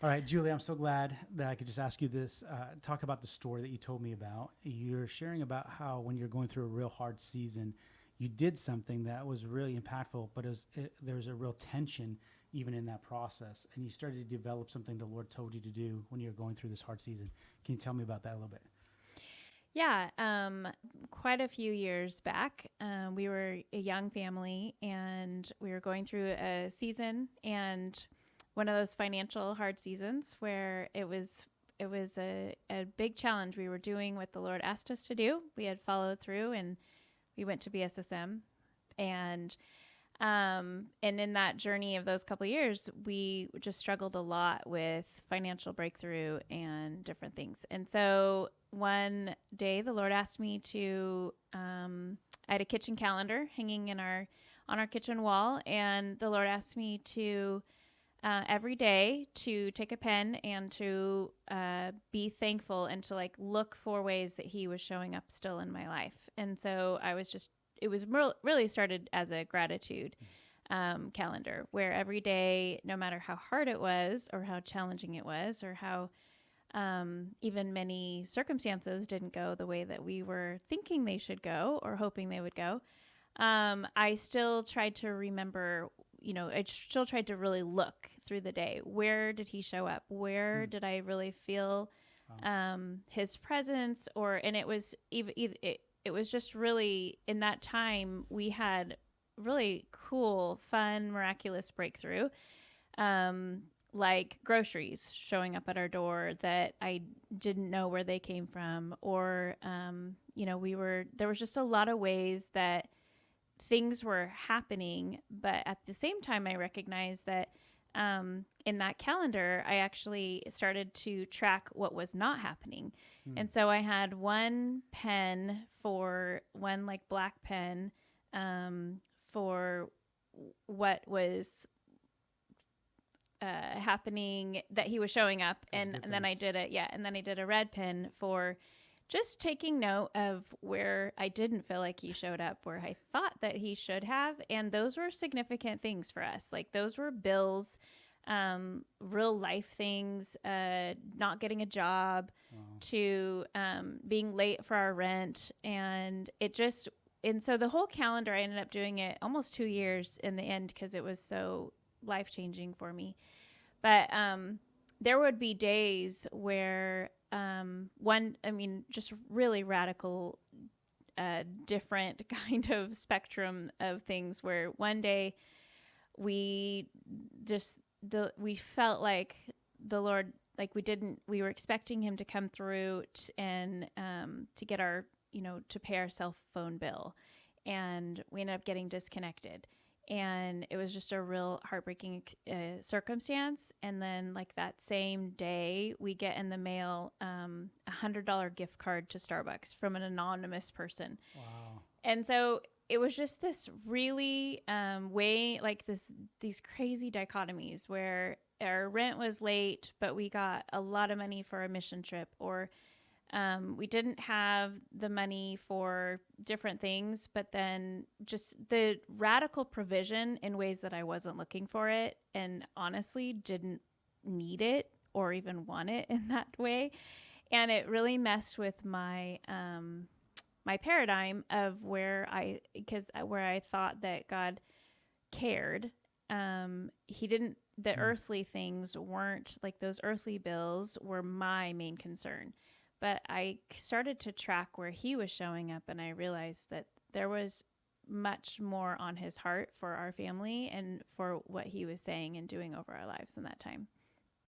All right, Julie, I'm so glad that I could just ask you this. Talk about the story that you told me about. You're sharing about how when you're going through a real hard season, you did something that was really impactful, but there was a real tension even in that process. And you started to develop something the Lord told you to do when you were going through this hard season. Can you tell me about that a little bit? Yeah, quite a few years back, we were a young family and we were going through a season and one of those financial hard seasons where it was a big challenge. We were doing what the Lord asked us to do. We had followed through and we went to BSSM and and in that journey of those couple of years, we just struggled a lot with financial breakthrough and different things. And so one day, the Lord asked me to. I had a kitchen calendar hanging in our on our kitchen wall, and the Lord asked me to every day to take a pen and to be thankful and to like look for ways that He was showing up still in my life. And so I was just it was really started as a gratitude calendar where every day, no matter how hard it was or how challenging it was or how even many circumstances didn't go the way that we were thinking they should go or hoping they would go, I still tried to remember, I still tried to really look through the day. Where did He show up? Where did I really feel His presence? And it was it was just really in that time we had really cool, fun, miraculous breakthrough. Like groceries showing up at our door that I didn't know where they came from, or there was just a lot of ways that things were happening, but at the same time, I recognized that in that calendar, I actually started to track what was not happening. And so I had one like black pen for what was happening that He was showing up. And then I did and then I did a red pen for just taking note of where I didn't feel like He showed up, where I thought that He should have. And those were significant things for us. Like those were bills, real life things, not getting a job, to being late for our rent. And so the whole calendar, I ended up doing it almost 2 years in the end because it was so life changing for me. But there would be days where just really radical, different kind of spectrum of things where one day we felt like the Lord, like we were expecting Him to come through and to get our, to pay our cell phone bill. And we ended up getting disconnected. And it was just a real heartbreaking circumstance. And then like that same day, we get in the mail $100 gift card to Starbucks from an anonymous person. Wow. And so it was just this really these crazy dichotomies where our rent was late, but we got a lot of money for a mission trip, or we didn't have the money for different things, but then just the radical provision in ways that I wasn't looking for it and honestly didn't need it or even want it in that way. And it really messed with my my paradigm of where I thought that God cared. He didn't, the earthly things weren't, like those earthly bills were my main concern. But I started to track where He was showing up, and I realized that there was much more on His heart for our family and for what He was saying and doing over our lives in that time.